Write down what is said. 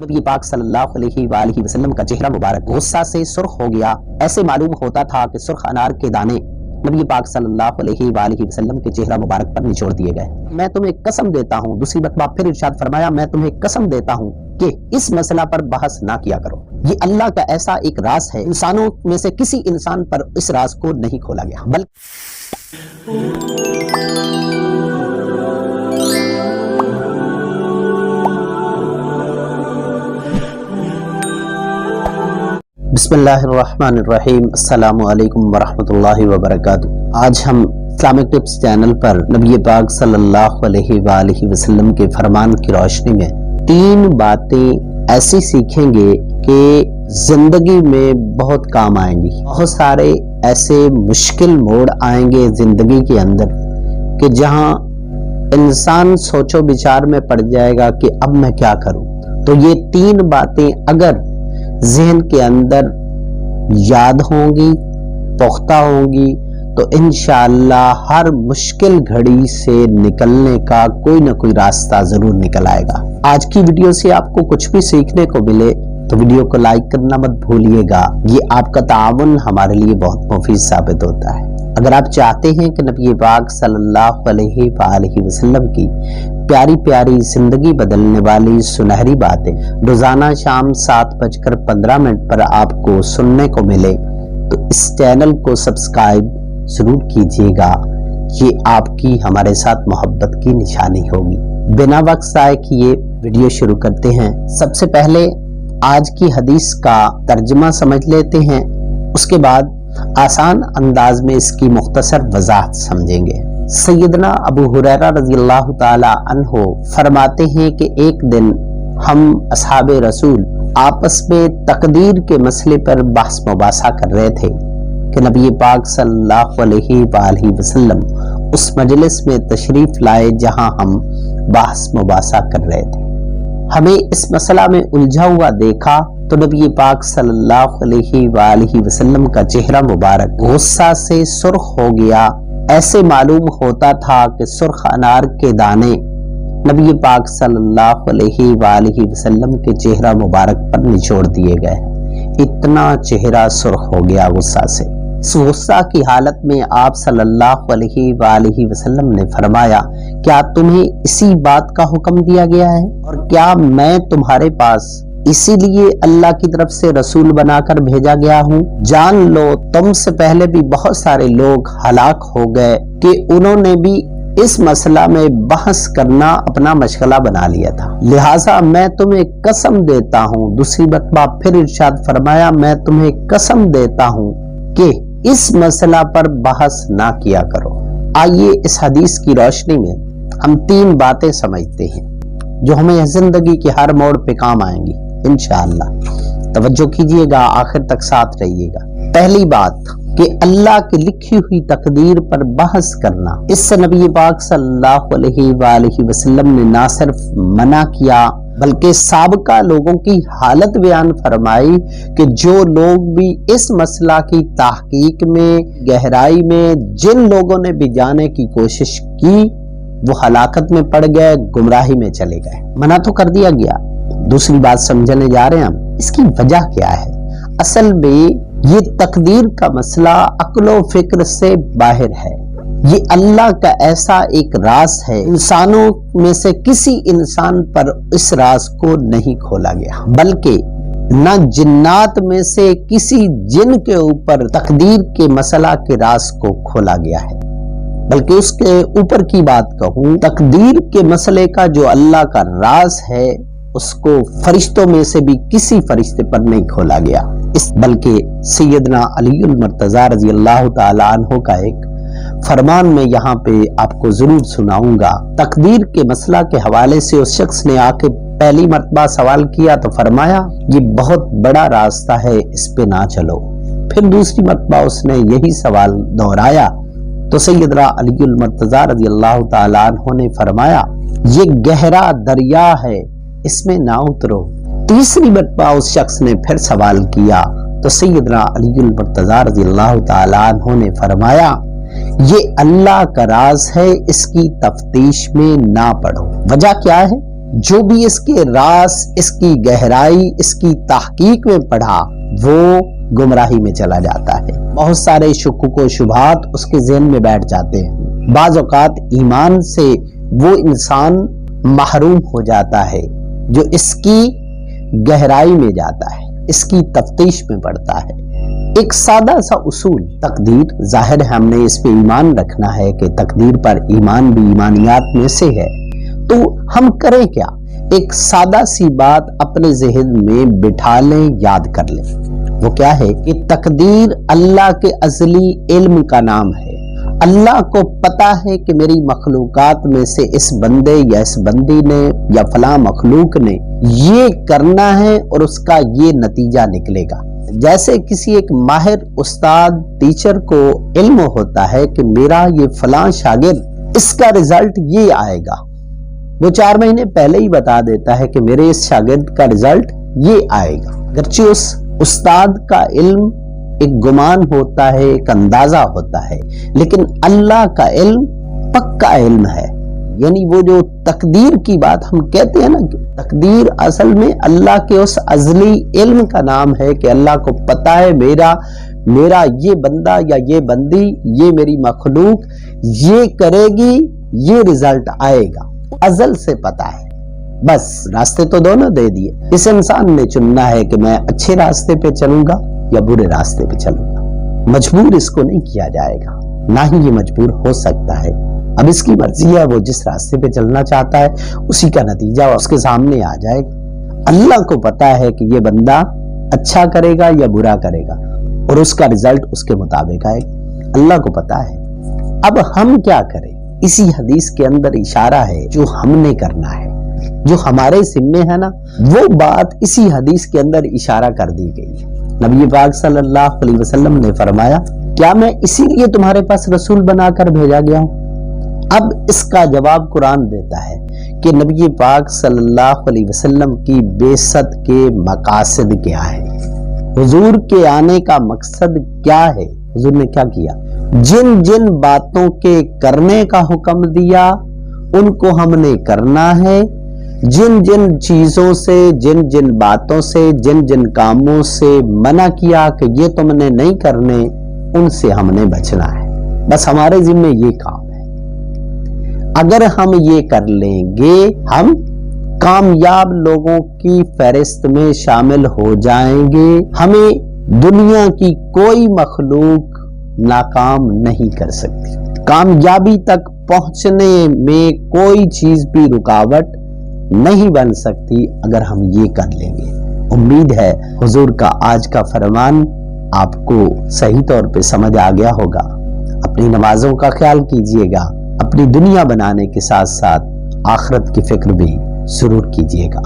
نبی پاک صلی اللہ علیہ وآلہ وسلم کا چہرہ مبارک غصہ سے سرخ ہو گیا، ایسے معلوم ہوتا تھا کہ سرخ انار کے دانے نبی پاک صلی اللہ علیہ وآلہ وسلم کے چہرہ مبارک پر نچوڑ دیے گئے۔ میں تمہیں قسم دیتا ہوں، دوسری مرتبہ پھر ارشاد فرمایا، میں تمہیں قسم دیتا ہوں کہ اس مسئلہ پر بحث نہ کیا کرو۔ یہ اللہ کا ایسا ایک راز ہے، انسانوں میں سے کسی انسان پر اس راز کو نہیں کھولا گیا، بسم اللہ الرحمن الرحیم۔ السلام علیکم ورحمۃ اللہ وبرکاتہ۔ آج ہم اسلامک ٹپس چینل پر نبی پاک صلی اللہ علیہ وآلہ وسلم کے فرمان کی روشنی میں 3 باتیں ایسی سیکھیں گے کہ زندگی میں بہت کام آئیں گی۔ بہت سارے ایسے مشکل موڑ آئیں گے زندگی کے اندر کہ جہاں انسان سوچو بچار میں پڑ جائے گا کہ اب میں کیا کروں۔ تو یہ 3 باتیں اگر ذہن کے اندر یاد ہوں گی، پختہ ہوں گی، تو انشاءاللہ ہر مشکل گھڑی سے نکلنے کا کوئی نہ کوئی راستہ ضرور نکل آئے گا۔ آج کی ویڈیو سے آپ کو کچھ بھی سیکھنے کو ملے تو ویڈیو کو لائک کرنا مت بھولیے گا، یہ آپ کا تعاون ہمارے لیے بہت مفید ثابت ہوتا ہے۔ اگر آپ چاہتے ہیں کہ نبی پاک صلی اللہ علیہ وآلہ وسلم کی پیاری پیاری زندگی بدلنے والی سنہری باتیں روزانہ شام 7:15 پر آپ کو سننے کو ملے تو اس چینل کو سبسکرائب ضرور کیجیے گا، یہ آپ کی ہمارے ساتھ محبت کی نشانی ہوگی۔ بنا وقت ضائع کیے ویڈیو شروع کرتے ہیں۔ سب سے پہلے آج کی حدیث کا ترجمہ سمجھ لیتے ہیں، اس کے بعد آسان انداز میں اس کی مختصر وضاحت سمجھیں گے۔ سیدنا ابو ہریرہ رضی اللہ تعالی عنہ فرماتے ہیں کہ ایک دن ہم اصحاب رسول آپس میں تقدیر کے مسئلے پر بحث مباحثہ کر رہے تھے کہ نبی پاک صلی اللہ علیہ وآلہ وسلم اس مجلس میں تشریف لائے جہاں ہم بحث مباحثہ کر رہے تھے۔ ہمیں اس مسئلہ میں الجھا ہوا دیکھا تو نبی پاک صلی اللہ علیہ وآلہ وسلم کا چہرہ مبارک غصہ سے سرخ ہو گیا، ایسے معلوم ہوتا تھا کہ سرخ انار کے دانے نبی پاک صلی اللہ علیہ وآلہ وسلم کے چہرہ مبارک پر نچوڑ دیے گئے۔ اتنا چہرہ سرخ ہو گیا غصہ سے۔ اس غصہ کی حالت میں آپ صلی اللہ علیہ وآلہ وسلم نے فرمایا، کیا تمہیں اسی بات کا حکم دیا گیا ہے؟ اور کیا میں تمہارے پاس اسی لیے اللہ کی طرف سے رسول بنا کر بھیجا گیا ہوں؟ جان لو تم سے پہلے بھی بہت سارے لوگ ہلاک ہو گئے کہ انہوں نے بھی اس مسئلہ میں بحث کرنا اپنا مشغلہ بنا لیا تھا، لہٰذا میں تمہیں قسم دیتا ہوں، دوسری مرتبہ پھر ارشاد فرمایا، میں تمہیں قسم دیتا ہوں کہ اس مسئلہ پر بحث نہ کیا کرو۔ آئیے اس حدیث کی روشنی میں ہم 3 باتیں سمجھتے ہیں جو ہمیں زندگی کے ہر موڑ پہ کام آئیں گی انشاءاللہ۔ توجہ کیجئے گا، آخر تک ساتھ رہیے گا۔ پہلی بات کہ اللہ کی لکھی ہوئی تقدیر پر بحث کرنا، اس سے نبی پاک صلی اللہ علیہ وآلہ وسلم نے نہ صرف منع کیا بلکہ سابقہ لوگوں کی حالت بیان فرمائی کہ جو لوگ بھی اس مسئلہ کی تحقیق میں گہرائی میں جن لوگوں نے بھی جانے کی کوشش کی وہ ہلاکت میں پڑ گئے، گمراہی میں چلے گئے۔ منع تو کر دیا گیا۔ دوسری بات سمجھنے جا رہے ہیں ہم، اس کی وجہ کیا ہے؟ اصل میں یہ تقدیر کا مسئلہ عقل و فکر سے باہر ہے، یہ اللہ کا ایسا ایک راز ہے، انسانوں میں سے کسی انسان پر اس راز کو نہیں کھولا گیا، بلکہ نہ جنات میں سے کسی جن کے اوپر تقدیر کے مسئلہ کے راز کو کھولا گیا ہے، بلکہ اس کے اوپر کی بات کہوں، تقدیر کے مسئلے کا جو اللہ کا راز ہے اس کو فرشتوں میں سے بھی کسی فرشتے پر نہیں کھولا گیا، بلکہ سیدنا علی المرتضیٰ رضی اللہ تعالی عنہ کا ایک فرمان میں یہاں پہ آپ کو ضرور سناؤں گا۔ تقدیر کے مسئلہ کے حوالے سے اس شخص نے آ کے پہلی مرتبہ سوال کیا تو فرمایا، یہ بہت بڑا راستہ ہے، اس پہ نہ چلو۔ پھر دوسری مرتبہ اس نے یہی سوال دہرایا تو سیدنا علی المرتضیٰ رضی اللہ تعالی عنہ نے فرمایا، یہ گہرا دریا ہے، اس میں نہ اترو۔ تیسری مرتبہ اس شخص نے پھر سوال کیا تو سیدنا علی المرتضیٰ رضی اللہ تعالی عنہ نے فرمایا، یہ اللہ کا راز ہے، اس کی تفتیش میں نہ پڑو۔ وجہ کیا ہے؟ جو بھی اس کے راز، اس کی گہرائی، اس کی تحقیق میں پڑھا وہ گمراہی میں چلا جاتا ہے۔ بہت سارے شکوک و شبہات اس کے ذہن میں بیٹھ جاتے ہیں۔ بعض اوقات ایمان سے وہ انسان محروم ہو جاتا ہے جو اس کی گہرائی میں جاتا ہے، اس کی تفتیش میں پڑتا ہے۔ ایک سادہ سا اصول، تقدیر، ظاہر ہے ہم نے اس پہ ایمان رکھنا ہے کہ تقدیر پر ایمان بھی ایمانیات میں سے ہے، تو ہم کریں کیا؟ ایک سادہ سی بات اپنے ذہن میں بٹھا لیں، یاد کر لیں۔ وہ کیا ہے کہ تقدیر اللہ کے ازلی علم کا نام ہے۔ اللہ کو پتا ہے کہ میری مخلوقات میں سے اس بندے یا اس بندی نے یا فلاں مخلوق نے یہ کرنا ہے اور اس کا یہ نتیجہ نکلے گا۔ جیسے کسی ایک ماہر استاد ٹیچر کو علم ہوتا ہے کہ میرا یہ فلاں شاگرد اس کا رزلٹ یہ آئے گا، وہ 4 مہینے پہلے ہی بتا دیتا ہے کہ میرے اس شاگرد کا رزلٹ یہ آئے گا۔ اگرچہ اس استاد کا علم ایک گمان ہوتا ہے، ایک اندازہ ہوتا ہے، لیکن اللہ کا علم پکا علم ہے۔ یعنی وہ جو تقدیر کی بات ہم کہتے ہیں نا، تقدیر اصل میں اللہ کے اس ازلی علم کا نام ہے کہ اللہ کو پتا ہے میرا یہ بندہ یا یہ بندی، یہ میری مخلوق یہ کرے گی، یہ رزلٹ آئے گا، ازل سے پتا ہے۔ بس راستے تو دونوں دے دیے، اس انسان نے چننا ہے کہ میں اچھے راستے پہ چلوں گا یا برے راستے پہ چلوں گا۔ مجبور اس کو نہیں کیا جائے گا، نہ ہی یہ مجبور ہو سکتا ہے۔ اب اس کی مرضی ہے، وہ جس راستے پہ چلنا چاہتا ہے اسی کا نتیجہ اس کے سامنے آ جائے گا۔ اللہ کو پتا ہے کہ یہ بندہ اچھا کرے گا یا برا کرے گا، اور اس کا رزلٹ اس کے مطابق آئے گا، اللہ کو پتا ہے۔ اب ہم کیا کریں؟ اسی حدیث کے اندر اشارہ ہے جو ہم نے کرنا ہے، جو ہمارے ذمے ہے نا، وہ بات اسی حدیث کے اندر اشارہ کر دی گئی ہے۔ نبی پاک صلی اللہ علیہ وسلم نے فرمایا، کیا میں اسی لیے تمہارے پاس رسول بنا کر بھیجا گیا ہوں؟ اب اس کا جواب قرآن دیتا ہے کہ نبی پاک صلی اللہ علیہ وسلم کی بعثت کے مقاصد کیا ہے، حضور کے آنے کا مقصد کیا ہے، حضور نے کیا کیا، جن جن باتوں کے کرنے کا حکم دیا ان کو ہم نے کرنا ہے، جن جن چیزوں سے، جن جن باتوں سے، جن جن کاموں سے منع کیا کہ یہ تم نے نہیں کرنے، ان سے ہم نے بچنا ہے۔ بس ہمارے ذمہ یہ کام ہے۔ اگر ہم یہ کر لیں گے ہم کامیاب لوگوں کی فہرست میں شامل ہو جائیں گے۔ ہمیں دنیا کی کوئی مخلوق ناکام نہیں کر سکتی، کامیابی تک پہنچنے میں کوئی چیز بھی رکاوٹ نہیں بن سکتی اگر ہم یہ کر لیں گے۔ امید ہے حضور کا آج کا فرمان آپ کو صحیح طور پہ سمجھ آ گیا ہوگا۔ اپنی نمازوں کا خیال کیجئے گا، اپنی دنیا بنانے کے ساتھ ساتھ آخرت کی فکر بھی ضرور کیجئے گا۔